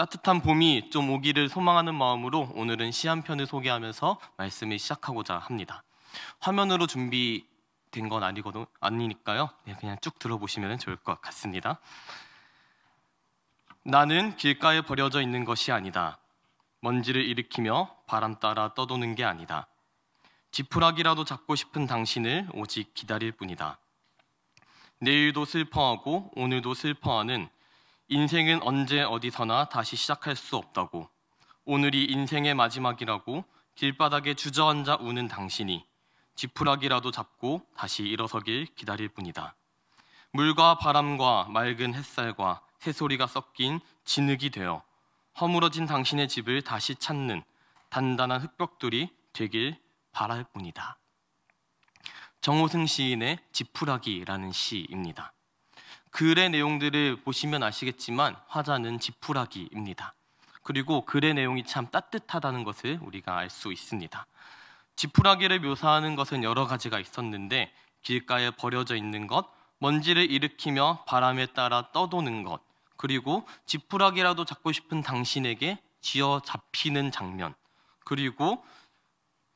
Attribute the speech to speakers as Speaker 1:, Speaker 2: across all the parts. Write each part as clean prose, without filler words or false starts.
Speaker 1: 따뜻한 봄이 좀 오기를 소망하는 마음으로 오늘은 시 한 편을 소개하면서 말씀을 시작하고자 합니다. 화면으로 준비된 건 아니니까요. 그냥 쭉 들어보시면 좋을 것 같습니다. 나는 길가에 버려져 있는 것이 아니다. 먼지를 일으키며 바람 따라 떠도는 게 아니다. 지푸라기라도 잡고 싶은 당신을 오직 기다릴 뿐이다. 내일도 슬퍼하고 오늘도 슬퍼하는 인생은 언제 어디서나 다시 시작할 수 없다고, 오늘이 인생의 마지막이라고 길바닥에 주저앉아 우는 당신이 지푸라기라도 잡고 다시 일어서길 기다릴 뿐이다. 물과 바람과 맑은 햇살과 새소리가 섞인 진흙이 되어 허물어진 당신의 집을 다시 찾는 단단한 흙벽돌이 되길 바랄 뿐이다. 정호승 시인의 지푸라기라는 시입니다. 글의 내용들을 보시면 아시겠지만 화자는 지푸라기입니다. 그리고 글의 내용이 참 따뜻하다는 것을 우리가 알 수 있습니다. 지푸라기를 묘사하는 것은 여러 가지가 있었는데, 길가에 버려져 있는 것, 먼지를 일으키며 바람에 따라 떠도는 것, 그리고 지푸라기라도 잡고 싶은 당신에게 쥐어 잡히는 장면, 그리고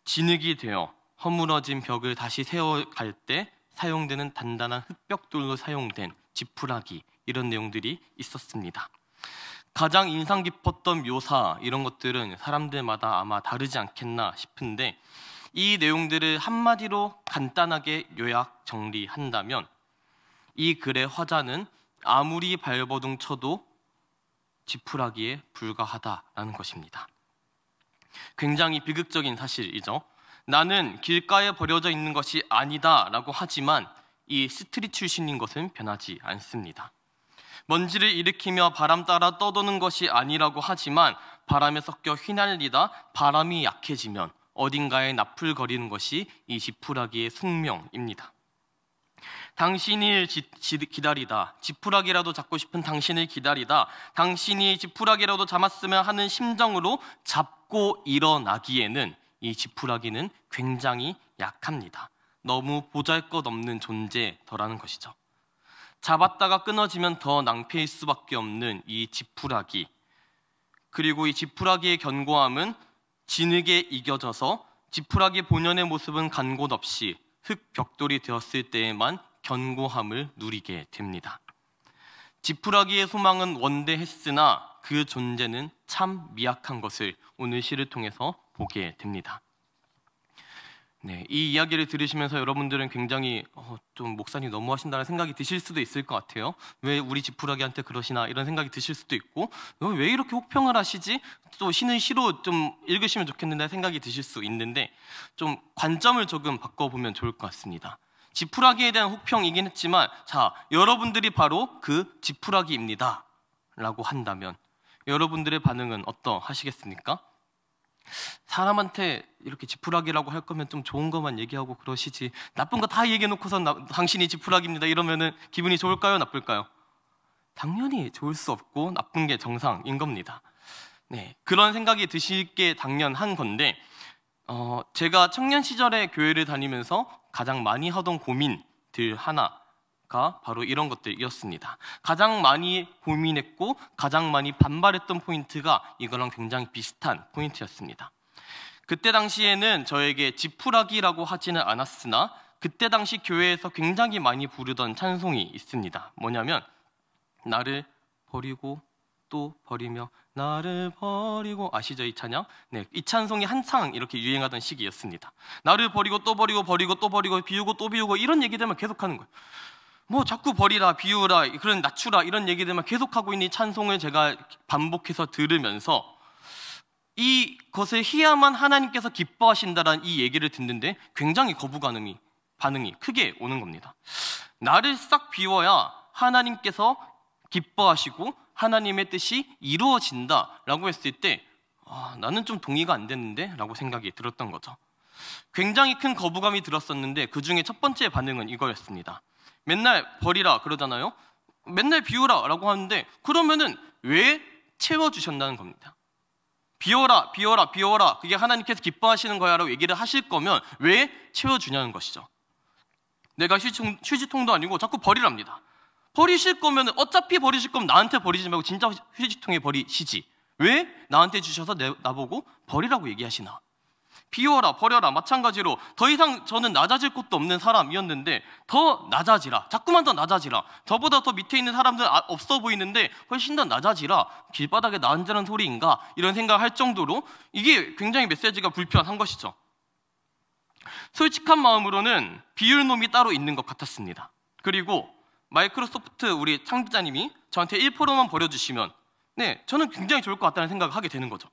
Speaker 1: 진흙이 되어 허물어진 벽을 다시 세워갈 때 사용되는 단단한 흙벽돌로 사용된 지푸라기, 이런 내용들이 있었습니다. 가장 인상 깊었던 묘사, 이런 것들은 사람들마다 아마 다르지 않겠나 싶은데, 이 내용들을 한마디로 간단하게 요약 정리한다면 이 글의 화자는 아무리 발버둥 쳐도 지푸라기에 불과하다라는 것입니다. 굉장히 비극적인 사실이죠. 나는 길가에 버려져 있는 것이 아니다 라고 하지만 이 스트릿 출신인 것은 변하지 않습니다. 먼지를 일으키며 바람 따라 떠도는 것이 아니라고 하지만 바람에 섞여 휘날리다 바람이 약해지면 어딘가에 나풀거리는 것이 이 지푸라기의 숙명입니다. 당신을 기다리다, 지푸라기라도 잡고 싶은 당신을 기다리다, 당신이 지푸라기라도 잡았으면 하는 심정으로 잡고 일어나기에는 이 지푸라기는 굉장히 약합니다. 너무 보잘것없는 존재더라는 것이죠. 잡았다가 끊어지면 더 낭패일 수밖에 없는 이 지푸라기, 그리고 이 지푸라기의 견고함은 진흙에 이겨져서 지푸라기 본연의 모습은 간 곳 없이 흙벽돌이 되었을 때에만 견고함을 누리게 됩니다. 지푸라기의 소망은 원대했으나 그 존재는 참 미약한 것을 오늘 시를 통해서 보게 됩니다. 이 이야기를 들으시면서 여러분들은 굉장히 좀 목사님 너무하신다는 생각이 드실 수도 있을 것 같아요. 왜 우리 지푸라기한테 그러시나 이런 생각이 드실 수도 있고, 왜 이렇게 혹평을 하시지? 또 시는 시로 좀 읽으시면 좋겠는데 생각이 드실 수 있는데, 좀 관점을 조금 바꿔보면 좋을 것 같습니다. 지푸라기에 대한 혹평이긴 했지만, 자, 여러분들이 바로 그 지푸라기입니다 라고 한다면 여러분들의 반응은 어떠하시겠습니까? 사람한테 이렇게 지푸라기라고 할 거면 좀 좋은 것만 얘기하고 그러시지, 나쁜 거 다 얘기해놓고서 당신이 지푸라기입니다 이러면은 기분이 좋을까요, 나쁠까요? 당연히 좋을 수 없고 나쁜 게 정상인 겁니다. 그런 생각이 드실 게 당연한 건데, 제가 청년 시절에 교회를 다니면서 가장 많이 하던 고민들 하나가 바로 이런 것들이었습니다. 가장 많이 고민했고 가장 많이 반발했던 포인트가 이거랑 굉장히 비슷한 포인트였습니다. 그때 당시에는 저에게 지푸라기라고 하지는 않았으나 그때 당시 교회에서 굉장히 많이 부르던 찬송이 있습니다. 뭐냐면 나를 버리고 또 버리며 나를 버리고, 아시죠 이 찬양? 이 찬송이 한창 이렇게 유행하던 시기였습니다. 나를 버리고 또 버리고 버리고 또 버리고 비우고 또 비우고 이런 얘기들만 계속하는 거예요. 뭐 자꾸 버리라 비우라 그런 낮추라 이런 얘기들만 계속하고 있는 이 찬송을 제가 반복해서 들으면서 이것을 해야만 하나님께서 기뻐하신다라는 이 얘기를 듣는데 굉장히 반응이 크게 오는 겁니다. 나를 싹 비워야 하나님께서 기뻐하시고 하나님의 뜻이 이루어진다라고 했을 때 나는 좀 동의가 안 됐는데 라고 생각이 들었던 거죠. 굉장히 큰 거부감이 들었었는데 그 중에 첫 번째 반응은 이거였습니다. 맨날 버리라 그러잖아요. 맨날 비우라 라고 하는데 그러면은 왜 채워주셨다는 겁니다. 비워라 비워라 비워라 그게 하나님께서 기뻐하시는 거야 라고 얘기를 하실 거면 왜 채워주냐는 것이죠. 내가 휴지통도 아니고 자꾸 버리랍니다. 버리실 거면 어차피 버리실 거면 나한테 버리지 말고 진짜 휴지통에 버리시지 왜 나한테 주셔서 나보고 버리라고 얘기하시나? 비워라, 버려라. 마찬가지로 더 이상 저는 낮아질 곳도 없는 사람이었는데 더 낮아지라. 자꾸만 더 낮아지라. 저보다 더 밑에 있는 사람들 없어 보이는데 훨씬 더 낮아지라. 길바닥에 나 앉으라는 소리인가? 이런 생각할 정도로 이게 굉장히 메시지가 불편한 것이죠. 솔직한 마음으로는 비울 놈이 따로 있는 것 같았습니다. 그리고 마이크로소프트 우리 창립자님이 저한테 1%만 버려주시면 저는 굉장히 좋을 것 같다는 생각을 하게 되는 거죠.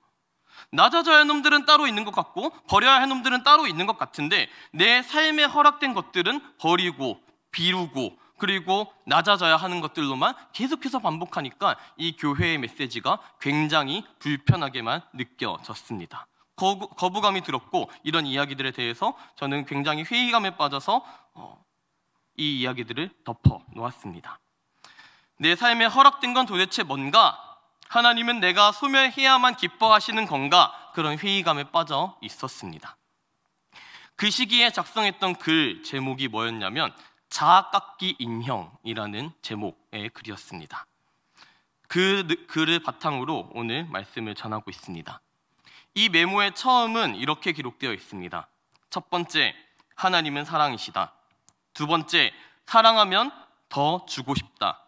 Speaker 1: 낮아져야 할 놈들은 따로 있는 것 같고 버려야 할 놈들은 따로 있는 것 같은데 내 삶에 허락된 것들은 버리고 비우고 그리고 낮아져야 하는 것들로만 계속해서 반복하니까 이 교회의 메시지가 굉장히 불편하게만 느껴졌습니다. 거부감이 들었고 이런 이야기들에 대해서 저는 굉장히 회의감에 빠져서 이 이야기들을 덮어 놓았습니다. 내 삶에 허락된 건 도대체 뭔가? 하나님은 내가 소멸해야만 기뻐하시는 건가? 그런 회의감에 빠져 있었습니다. 그 시기에 작성했던 글 제목이 뭐였냐면 자아깎기 인형이라는 제목의 글이었습니다. 그 글을 바탕으로 오늘 말씀을 전하고 있습니다. 이 메모의 처음은 이렇게 기록되어 있습니다. 첫 번째, 하나님은 사랑이시다. 두 번째, 사랑하면 더 주고 싶다.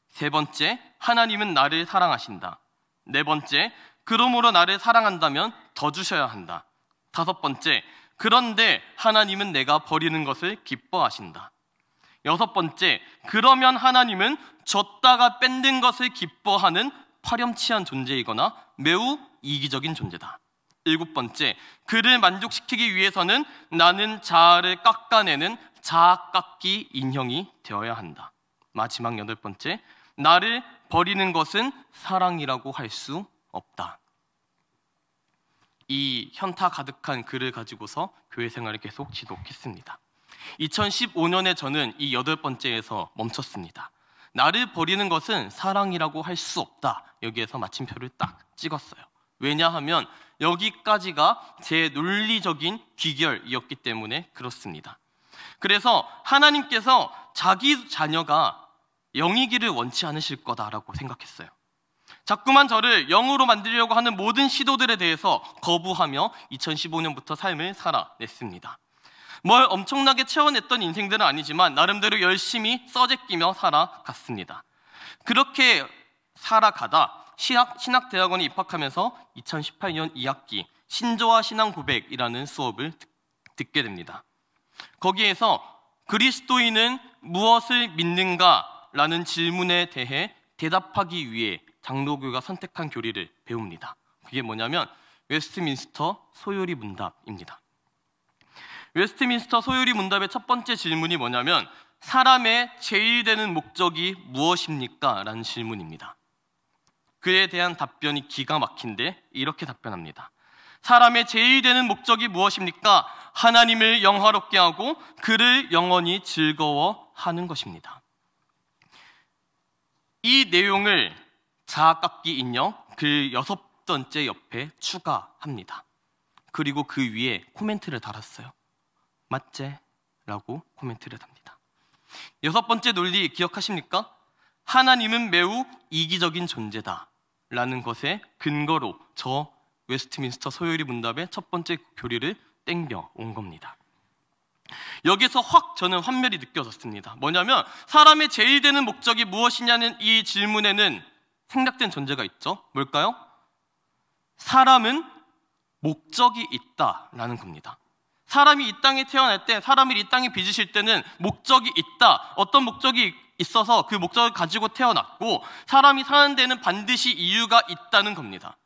Speaker 1: 세 번째, 하나님은 나를 사랑하신다. 네 번째, 그러므로 나를 사랑한다면 더 주셔야 한다. 다섯 번째, 그런데 하나님은 내가 버리는 것을 기뻐하신다. 여섯 번째, 그러면 하나님은 줬다가 뺏는 것을 기뻐하는 파렴치한 존재이거나 매우 이기적인 존재다. 일곱 번째, 그를 만족시키기 위해서는 나는 자아를 깎아내는 자아깎기 인형이 되어야 한다. 마지막 여덟 번째, 나를 버리는 것은 사랑이라고 할 수 없다. 이 현타 가득한 글을 가지고서 교회 생활을 계속 지속했습니다. 2015년에 저는 이 여덟 번째에서 멈췄습니다. 나를 버리는 것은 사랑이라고 할 수 없다. 여기에서 마침표를 딱 찍었어요. 왜냐하면 여기까지가 제 논리적인 귀결이었기 때문에 그렇습니다. 그래서 하나님께서 자기 자녀가 영이기를 원치 않으실 거다라고 생각했어요. 자꾸만 저를 영으로 만들려고 하는 모든 시도들에 대해서 거부하며 2015년부터 삶을 살아냈습니다. 뭘 엄청나게 채워냈던 인생들은 아니지만 나름대로 열심히 써제끼며 살아갔습니다. 그렇게 살아가다 신학대학원에 입학하면서 2018년 2학기 신조와 신앙 고백이라는 수업을 듣게 됩니다. 거기에서 그리스도인은 무엇을 믿는가? 라는 질문에 대해 대답하기 위해 장로교가 선택한 교리를 배웁니다. 그게 뭐냐면 웨스트민스터 소요리 문답입니다. 웨스트민스터 소요리 문답의 첫 번째 질문이 뭐냐면 사람의 제일 되는 목적이 무엇입니까? 라는 질문입니다. 그에 대한 답변이 기가 막힌데 이렇게 답변합니다. 사람의 제일 되는 목적이 무엇입니까? 하나님을 영화롭게 하고 그를 영원히 즐거워하는 것입니다. 이 내용을 자아깎기 인형 그 여섯 번째 옆에 추가합니다. 그리고 그 위에 코멘트를 달았어요. 맞제? 라고 코멘트를 답니다. 여섯 번째 논리 기억하십니까? 하나님은 매우 이기적인 존재다 라는 것에 근거로 저 웨스트민스터 소요리 문답의 첫 번째 교리를 땡겨 온 겁니다. 여기서 확 저는 환멸이 느껴졌습니다. 뭐냐면 사람의 제일 되는 목적이 무엇이냐는 이 질문에는 생략된 전제가 있죠. 뭘까요? 사람은 목적이 있다라는 겁니다. 사람이 이 땅에 태어날 때, 사람이 이 땅에 빚으실 때는 목적이 있다. 어떤 목적이 있어서 그 목적을 가지고 태어났고 사람이 사는 데는 반드시 이유가 있다는 겁니다.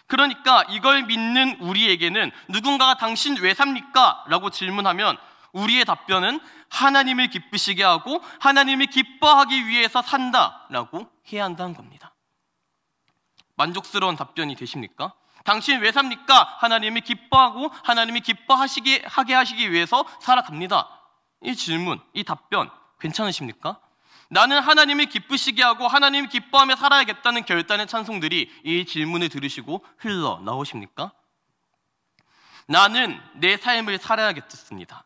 Speaker 1: 그러니까 이걸 믿는 우리에게는 누군가가 당신 왜 삽니까? 라고 질문하면 우리의 답변은 하나님을 기쁘시게 하고 하나님을 기뻐하기 위해서 산다라고 해야 한다는 겁니다. 만족스러운 답변이 되십니까? 당신 왜 삽니까? 하나님이 기뻐하고 하나님이 기뻐하게 하시기 위해서 살아갑니다. 이 질문, 이 답변 괜찮으십니까? 나는 하나님을 기쁘시게 하고 하나님을 기뻐하며 살아야겠다는 결단의 찬송들이 이 질문을 들으시고 흘러나오십니까? 나는 내 삶을 살아야겠습니다.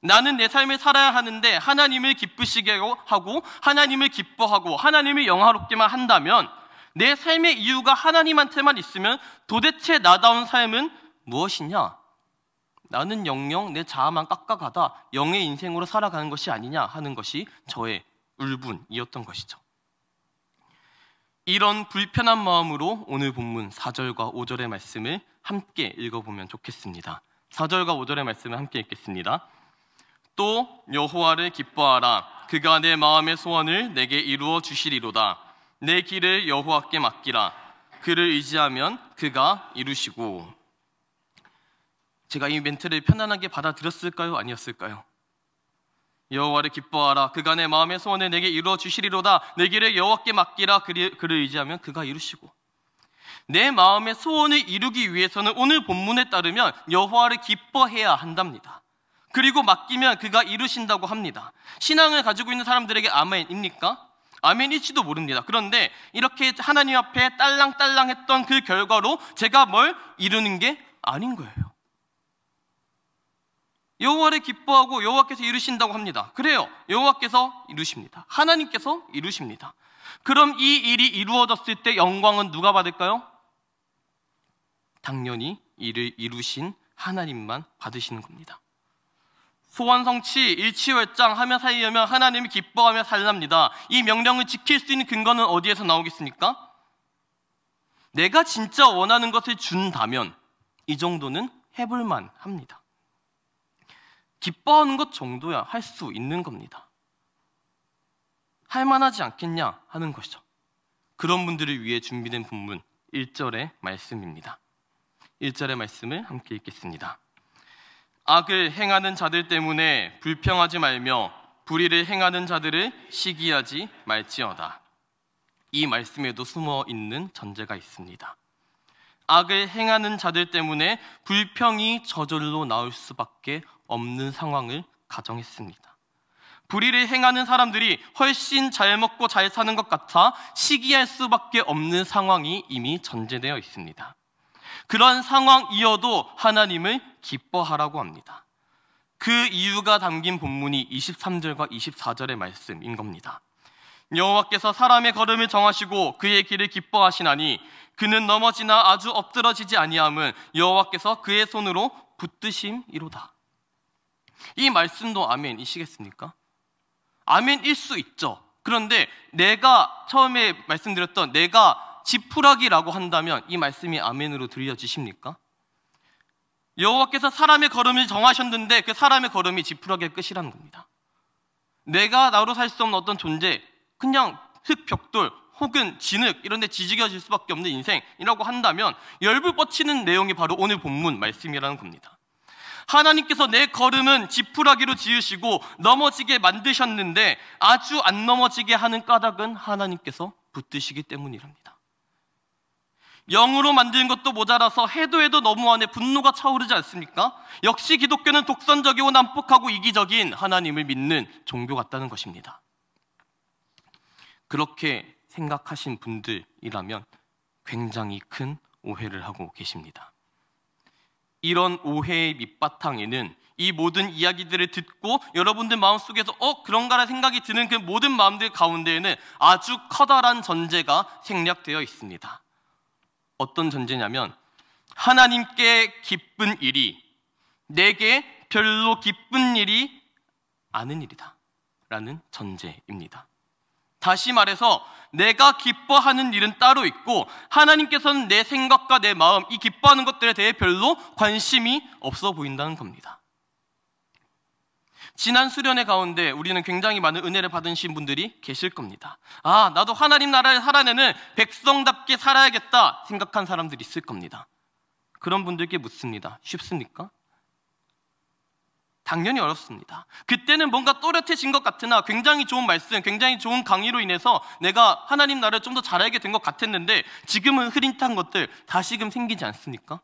Speaker 1: 나는 내 삶을 살아야 하는데 하나님을 기쁘시게 하고 하나님을 기뻐하고 하나님을 영화롭게만 한다면 내 삶의 이유가 하나님한테만 있으면 도대체 나다운 삶은 무엇이냐? 나는 영영 내 자아만 깎아가다 영의 인생으로 살아가는 것이 아니냐 하는 것이 저의 울분이었던 것이죠. 이런 불편한 마음으로 오늘 본문 4절과 5절의 말씀을 함께 읽어보면 좋겠습니다. 4절과 5절의 말씀을 함께 읽겠습니다. 또 여호와를 기뻐하라. 그가 내 마음의 소원을 내게 이루어 주시리로다. 내 길을 여호와께 맡기라. 그를 의지하면 그가 이루시고. 제가 이 멘트를 편안하게 받아들였을까요? 아니었을까요? 여호와를 기뻐하라. 그가 내 마음의 소원을 내게 이루어 주시리로다. 내 길을 여호와께 맡기라. 그를 의지하면 그가 이루시고. 내 마음의 소원을 이루기 위해서는 오늘 본문에 따르면 여호와를 기뻐해야 한답니다. 그리고 맡기면 그가 이루신다고 합니다. 신앙을 가지고 있는 사람들에게 아멘입니까? 아멘일지도 모릅니다. 그런데 이렇게 하나님 앞에 딸랑딸랑했던 그 결과로 제가 뭘 이루는 게 아닌 거예요. 여호와를 기뻐하고 여호와께서 이루신다고 합니다. 그래요. 여호와께서 이루십니다. 하나님께서 이루십니다. 그럼 이 일이 이루어졌을 때 영광은 누가 받을까요? 당연히 이를 이루신 하나님만 받으시는 겁니다. 소원성취 일치월장하며 살려면 하나님이 기뻐하며 살랍니다. 이 명령을 지킬 수 있는 근거는 어디에서 나오겠습니까? 내가 진짜 원하는 것을 준다면 이 정도는 해볼만 합니다. 기뻐하는 것 정도야 할 수 있는 겁니다. 할만하지 않겠냐 하는 것이죠. 그런 분들을 위해 준비된 본문 1절의 말씀입니다. 1절의 말씀을 함께 읽겠습니다. 악을 행하는 자들 때문에 불평하지 말며 불의를 행하는 자들을 시기하지 말지어다. 이 말씀에도 숨어 있는 전제가 있습니다. 악을 행하는 자들 때문에 불평이 저절로 나올 수밖에 없는 상황을 가정했습니다. 불의를 행하는 사람들이 훨씬 잘 먹고 잘 사는 것 같아 시기할 수밖에 없는 상황이 이미 전제되어 있습니다. 그런 상황이어도 하나님을 기뻐하라고 합니다. 그 이유가 담긴 본문이 23절과 24절의 말씀인 겁니다. 여호와께서 사람의 걸음을 정하시고 그의 길을 기뻐하시나니 그는 넘어지나 아주 엎드러지지 아니함은 여호와께서 그의 손으로 붙드심이로다. 이 말씀도 아멘이시겠습니까? 아멘일 수 있죠. 그런데 내가 처음에 말씀드렸던 내가 지푸라기라고 한다면 이 말씀이 아멘으로 들려지십니까? 여호와께서 사람의 걸음을 정하셨는데 그 사람의 걸음이 지푸라기의 끝이라는 겁니다. 내가 나로 살 수 없는 어떤 존재, 그냥 흙벽돌 혹은 진흙 이런 데 지지겨질 수밖에 없는 인생이라고 한다면 열불 뻗치는 내용이 바로 오늘 본문 말씀이라는 겁니다. 하나님께서 내 걸음은 지푸라기로 지으시고 넘어지게 만드셨는데 아주 안 넘어지게 하는 까닭은 하나님께서 붙드시기 때문이랍니다. 영으로 만드는 것도 모자라서 해도 너무 안에 분노가 차오르지 않습니까? 역시 기독교는 독선적이고 난폭하고 이기적인 하나님을 믿는 종교 같다는 것입니다. 그렇게 생각하신 분들이라면 굉장히 큰 오해를 하고 계십니다. 이런 오해의 밑바탕에는 이 모든 이야기들을 듣고 여러분들 마음속에서 그런가라는 생각이 드는 그 모든 마음들 가운데에는 아주 커다란 전제가 생략되어 있습니다. 어떤 전제냐면 하나님께 기쁜 일이 내게 별로 기쁜 일이 아닌 일이다 라는 전제입니다. 다시 말해서 내가 기뻐하는 일은 따로 있고 하나님께서는 내 생각과 내 마음, 이 기뻐하는 것들에 대해 별로 관심이 없어 보인다는 겁니다. 지난 수련회 가운데 우리는 굉장히 많은 은혜를 받으신 분들이 계실 겁니다. 나도 하나님 나라를 살아내는 백성답게 살아야겠다 생각한 사람들이 있을 겁니다. 그런 분들께 묻습니다. 쉽습니까? 당연히 어렵습니다. 그때는 뭔가 또렷해진 것 같으나 굉장히 좋은 말씀, 굉장히 좋은 강의로 인해서 내가 하나님 나라를 좀 더 잘 알게 된 것 같았는데 지금은 흐릿한 것들 다시금 생기지 않습니까?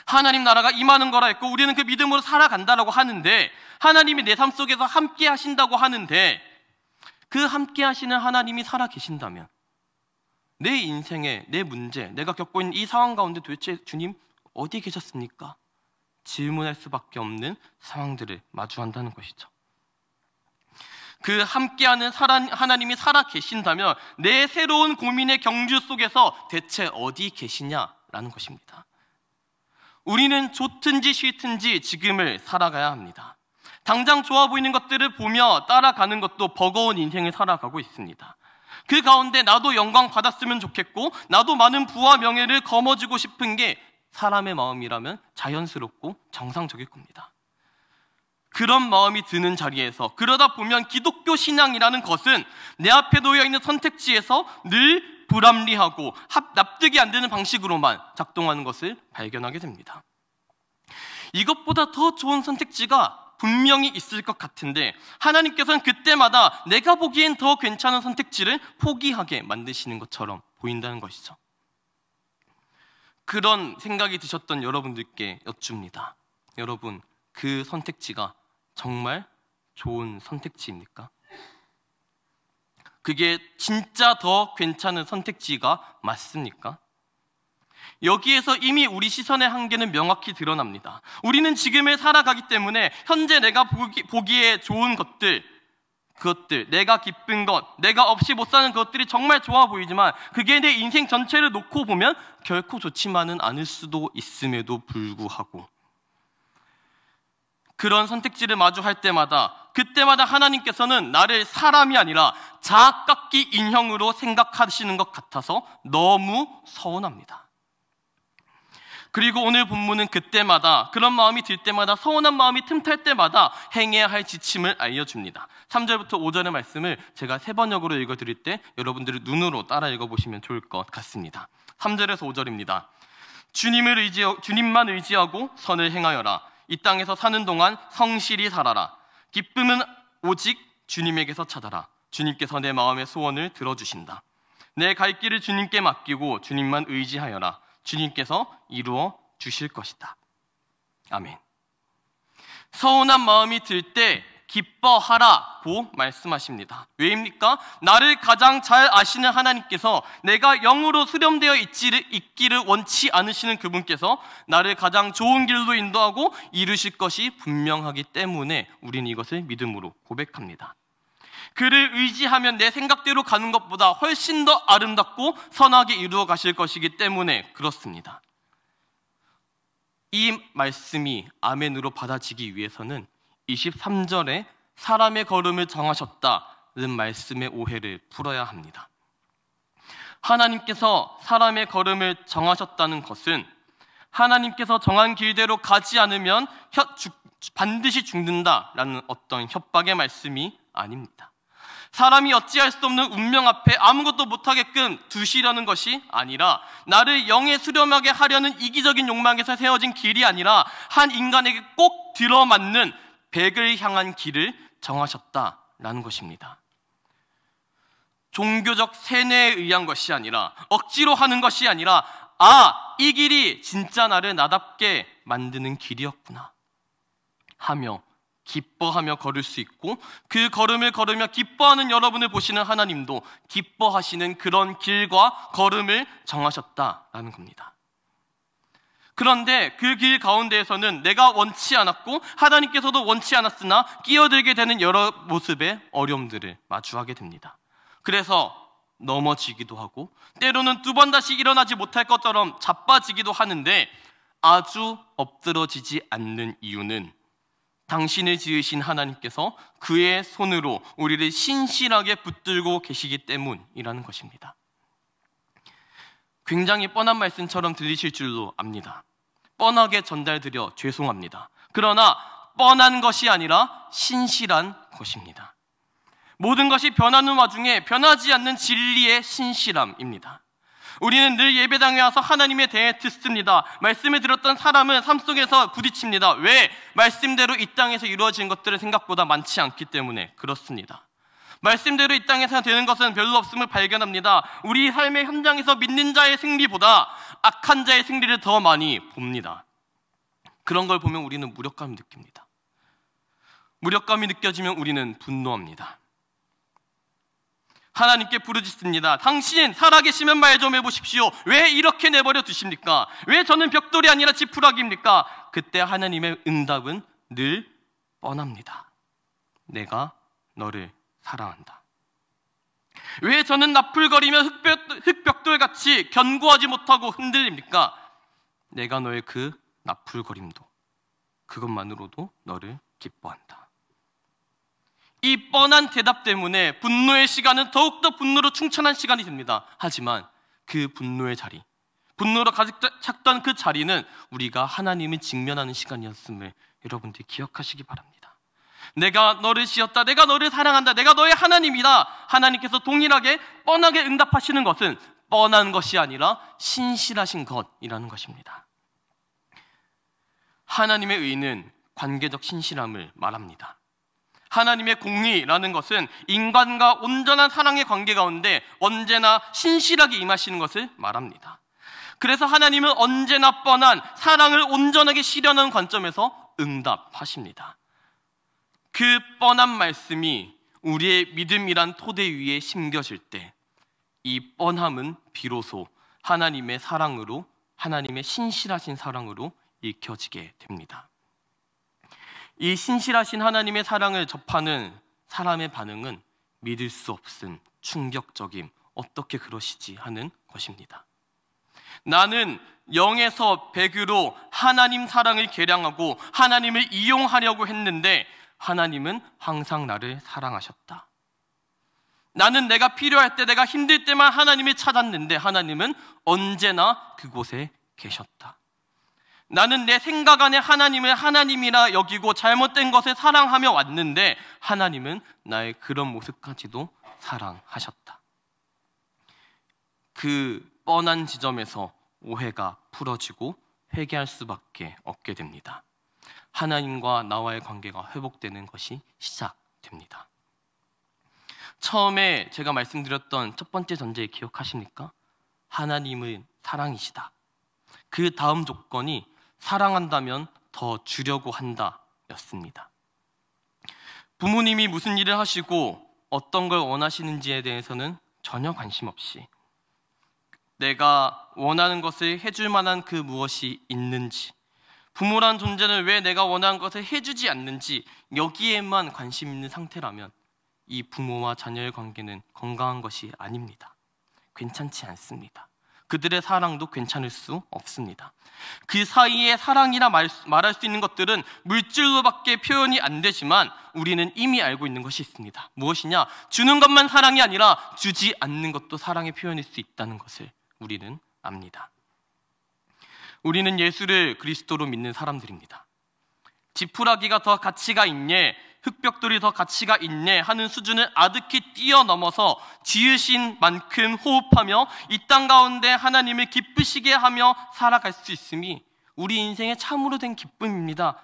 Speaker 1: 하나님 나라가 임하는 거라 했고 우리는 그 믿음으로 살아간다라고 하는데 하나님이 내 삶 속에서 함께 하신다고 하는데 그 함께 하시는 하나님이 살아 계신다면 내 인생에 내 문제, 내가 겪고 있는 이 상황 가운데 도대체 주님 어디 계셨습니까? 질문할 수밖에 없는 상황들을 마주한다는 것이죠. 그 함께하는 하나님이 살아 계신다면 내 새로운 고민의 경주 속에서 대체 어디 계시냐라는 것입니다. 우리는 좋든지 싫든지 지금을 살아가야 합니다. 당장 좋아 보이는 것들을 보며 따라가는 것도 버거운 인생을 살아가고 있습니다. 그 가운데 나도 영광 받았으면 좋겠고 나도 많은 부와 명예를 거머쥐고 싶은 게 사람의 마음이라면 자연스럽고 정상적일 겁니다. 그런 마음이 드는 자리에서 그러다 보면 기독교 신앙이라는 것은 내 앞에 놓여있는 선택지에서 늘 불합리하고 납득이 안 되는 방식으로만 작동하는 것을 발견하게 됩니다. 이것보다 더 좋은 선택지가 분명히 있을 것 같은데 하나님께서는 그때마다 내가 보기엔 더 괜찮은 선택지를 포기하게 만드시는 것처럼 보인다는 것이죠. 그런 생각이 드셨던 여러분들께 여쭙니다. 여러분, 그 선택지가 정말 좋은 선택지입니까? 그게 진짜 더 괜찮은 선택지가 맞습니까? 여기에서 이미 우리 시선의 한계는 명확히 드러납니다. 우리는 지금을 살아가기 때문에 현재 내가 보기에 좋은 것들, 그것들, 내가 기쁜 것, 내가 없이 못 사는 것들이 정말 좋아 보이지만 그게 내 인생 전체를 놓고 보면 결코 좋지만은 않을 수도 있음에도 불구하고 그런 선택지를 마주할 때마다 그때마다 하나님께서는 나를 사람이 아니라 자악깎기 인형으로 생각하시는 것 같아서 너무 서운합니다. 그리고 오늘 본문은 그때마다 그런 마음이 들 때마다 서운한 마음이 틈탈 때마다 행해야 할 지침을 알려줍니다. 3절부터 5절의 말씀을 제가 세 번역으로 읽어드릴 때 여러분들이 눈으로 따라 읽어보시면 좋을 것 같습니다. 3절에서 5절입니다. 주님만 의지하고 선을 행하여라. 이 땅에서 사는 동안 성실히 살아라. 기쁨은 오직 주님에게서 찾아라. 주님께서 내 마음의 소원을 들어주신다. 내 갈 길을 주님께 맡기고 주님만 의지하여라. 주님께서 이루어 주실 것이다. 아멘. 서운한 마음이 들 때 기뻐하라고 말씀하십니다. 왜입니까? 나를 가장 잘 아시는 하나님께서 내가 영으로 수렴되어 있기를 원치 않으시는 그분께서 나를 가장 좋은 길로 인도하고 이루실 것이 분명하기 때문에 우리는 이것을 믿음으로 고백합니다. 그를 의지하면 내 생각대로 가는 것보다 훨씬 더 아름답고 선하게 이루어 가실 것이기 때문에 그렇습니다. 이 말씀이 아멘으로 받아지기 위해서는 23절에 사람의 걸음을 정하셨다는 말씀의 오해를 풀어야 합니다. 하나님께서 사람의 걸음을 정하셨다는 것은 하나님께서 정한 길대로 가지 않으면 반드시 죽는다라는 어떤 협박의 말씀이 아닙니다. 사람이 어찌할 수 없는 운명 앞에 아무것도 못하게끔 두시려는 것이 아니라 나를 영에 수렴하게 하려는 이기적인 욕망에서 세워진 길이 아니라 한 인간에게 꼭 들어맞는 백을 향한 길을 정하셨다라는 것입니다. 종교적 세뇌에 의한 것이 아니라 억지로 하는 것이 아니라 이 길이 진짜 나를 나답게 만드는 길이었구나 하며 기뻐하며 걸을 수 있고 그 걸음을 걸으며 기뻐하는 여러분을 보시는 하나님도 기뻐하시는 그런 길과 걸음을 정하셨다라는 겁니다. 그런데 그 길 가운데에서는 내가 원치 않았고 하나님께서도 원치 않았으나 끼어들게 되는 여러 모습의 어려움들을 마주하게 됩니다. 그래서 넘어지기도 하고 때로는 두 번 다시 일어나지 못할 것처럼 자빠지기도 하는데 아주 엎드러지지 않는 이유는 당신을 지으신 하나님께서 그의 손으로 우리를 신실하게 붙들고 계시기 때문이라는 것입니다. 굉장히 뻔한 말씀처럼 들리실 줄로 압니다. 뻔하게 전달드려 죄송합니다. 그러나 뻔한 것이 아니라 신실한 것입니다. 모든 것이 변하는 와중에 변하지 않는 진리의 신실함입니다. 우리는 늘 예배당에 와서 하나님에 대해 듣습니다. 말씀을 들었던 사람은 삶 속에서 부딪힙니다. 왜? 말씀대로 이 땅에서 이루어진 것들은 생각보다 많지 않기 때문에 그렇습니다. 말씀대로 이 땅에서 되는 것은 별로 없음을 발견합니다. 우리 삶의 현장에서 믿는 자의 승리보다 악한 자의 승리를 더 많이 봅니다. 그런 걸 보면 우리는 무력감을 느낍니다. 무력감이 느껴지면 우리는 분노합니다. 하나님께 부르짖습니다. 당신 살아계시면 말 좀 해보십시오. 왜 이렇게 내버려 두십니까? 왜 저는 벽돌이 아니라 지푸라기입니까? 그때 하나님의 응답은 늘 뻔합니다. 내가 너를 사랑한다. 왜 저는 나풀거리며 흙벽돌같이 견고하지 못하고 흔들립니까? 내가 너의 그 나풀거림도, 그것만으로도 너를 기뻐한다. 이 뻔한 대답 때문에 분노의 시간은 더욱더 분노로 충천한 시간이 됩니다. 하지만 그 분노의 자리, 분노로 가득 찼던 그 자리는 우리가 하나님을 직면하는 시간이었음을 여러분들이 기억하시기 바랍니다. 내가 너를 지었다, 내가 너를 사랑한다, 내가 너의 하나님이다. 하나님께서 동일하게 뻔하게 응답하시는 것은 뻔한 것이 아니라 신실하신 것이라는 것입니다. 하나님의 의는 관계적 신실함을 말합니다. 하나님의 공의라는 것은 인간과 온전한 사랑의 관계 가운데 언제나 신실하게 임하시는 것을 말합니다. 그래서 하나님은 언제나 뻔한 사랑을 온전하게 실현하는 관점에서 응답하십니다. 그 뻔한 말씀이 우리의 믿음이란 토대 위에 심겨질 때 이 뻔함은 비로소 하나님의 사랑으로, 하나님의 신실하신 사랑으로 읽혀지게 됩니다. 이 신실하신 하나님의 사랑을 접하는 사람의 반응은 믿을 수 없음, 충격적임, 어떻게 그러시지 하는 것입니다. 나는 0에서 100으로 하나님 사랑을 계량하고 하나님을 이용하려고 했는데 하나님은 항상 나를 사랑하셨다. 나는 내가 필요할 때, 내가 힘들 때만 하나님을 찾았는데 하나님은 언제나 그곳에 계셨다. 나는 내 생각 안에 하나님을 하나님이라 여기고 잘못된 것을 사랑하며 왔는데 하나님은 나의 그런 모습까지도 사랑하셨다. 그 뻔한 지점에서 오해가 풀어지고 회개할 수밖에 없게 됩니다. 하나님과 나와의 관계가 회복되는 것이 시작됩니다. 처음에 제가 말씀드렸던 첫 번째 전제 기억하십니까? 하나님은 사랑이시다. 그 다음 조건이 사랑한다면 더 주려고 한다 였습니다. 부모님이 무슨 일을 하시고 어떤 걸 원하시는지에 대해서는 전혀 관심 없이 내가 원하는 것을 해줄 만한 그 무엇이 있는지, 부모란 존재는 왜 내가 원하는 것을 해주지 않는지 여기에만 관심 있는 상태라면 이 부모와 자녀의 관계는 건강한 것이 아닙니다. 괜찮지 않습니다. 그들의 사랑도 괜찮을 수 없습니다. 그 사이에 사랑이라 말할 수 있는 것들은 물질로밖에 표현이 안 되지만 우리는 이미 알고 있는 것이 있습니다. 무엇이냐? 주는 것만 사랑이 아니라 주지 않는 것도 사랑의 표현일 수 있다는 것을 우리는 압니다. 우리는 예수를 그리스도로 믿는 사람들입니다. 지푸라기가 더 가치가 있네, 흙벽돌이 더 가치가 있네 하는 수준을 아득히 뛰어넘어서 지으신 만큼 호흡하며 이 땅 가운데 하나님을 기쁘시게 하며 살아갈 수 있음이 우리 인생의 참으로 된 기쁨입니다.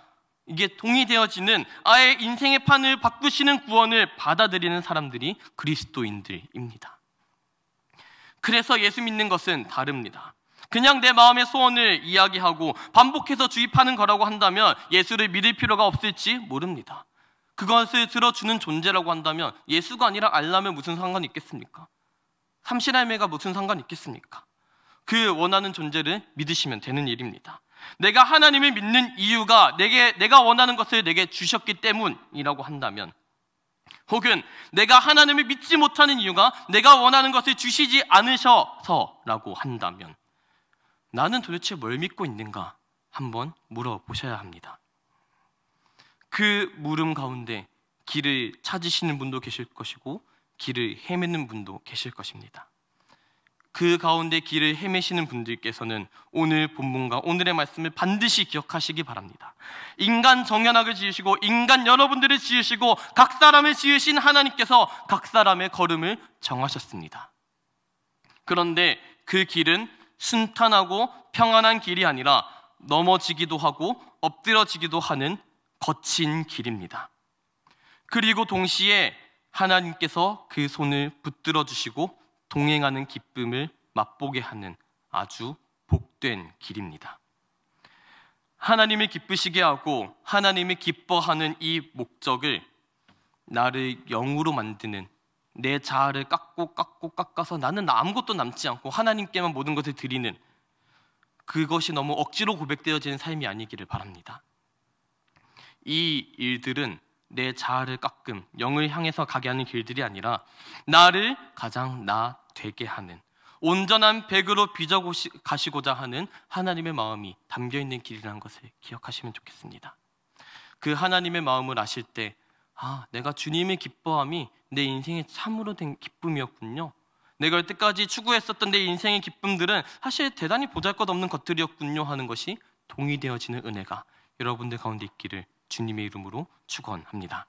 Speaker 1: 이게 동의되어지는 아예 인생의 판을 바꾸시는 구원을 받아들이는 사람들이 그리스도인들입니다. 그래서 예수 믿는 것은 다릅니다. 그냥 내 마음의 소원을 이야기하고 반복해서 주입하는 거라고 한다면 예수를 믿을 필요가 없을지 모릅니다. 그것을 들어주는 존재라고 한다면 예수가 아니라 알라면 무슨 상관이 있겠습니까? 삼실할매가 무슨 상관이 있겠습니까? 그 원하는 존재를 믿으시면 되는 일입니다. 내가 하나님을 믿는 이유가 내가 원하는 것을 내게 주셨기 때문이라고 한다면, 혹은 내가 하나님을 믿지 못하는 이유가 내가 원하는 것을 주시지 않으셔서라고 한다면 나는 도대체 뭘 믿고 있는가 한번 물어보셔야 합니다. 그 물음 가운데 길을 찾으시는 분도 계실 것이고 길을 헤매는 분도 계실 것입니다. 그 가운데 길을 헤매시는 분들께서는 오늘 본문과 오늘의 말씀을 반드시 기억하시기 바랍니다. 인간 정연하게 지으시고 인간 여러분들을 지으시고 각 사람을 지으신 하나님께서 각 사람의 걸음을 정하셨습니다. 그런데 그 길은 순탄하고 평안한 길이 아니라 넘어지기도 하고 엎드러지기도 하는 거친 길입니다. 그리고 동시에 하나님께서 그 손을 붙들어 주시고 동행하는 기쁨을 맛보게 하는 아주 복된 길입니다. 하나님을 기쁘시게 하고 하나님을 기뻐하는 이 목적을 나를 영으로 만드는, 내 자아를 깎아서 나는 아무것도 남지 않고 하나님께만 모든 것을 드리는, 그것이 너무 억지로 고백되어지는 삶이 아니기를 바랍니다. 이 일들은 내 자아를 깎음, 영을 향해서 가게 하는 길들이 아니라 나를 가장 나 되게 하는, 온전한 백으로 빚어 가시고자 하는 하나님의 마음이 담겨있는 길이라는 것을 기억하시면 좋겠습니다. 그 하나님의 마음을 아실 때 내가 주님의 기뻐함이 내 인생의 참으로 된 기쁨이었군요. 내가 여태까지 추구했었던 내 인생의 기쁨들은 사실 대단히 보잘것없는 것들이었군요 하는 것이 동의되어지는 은혜가 여러분들 가운데 있기를 주님의 이름으로 축원합니다.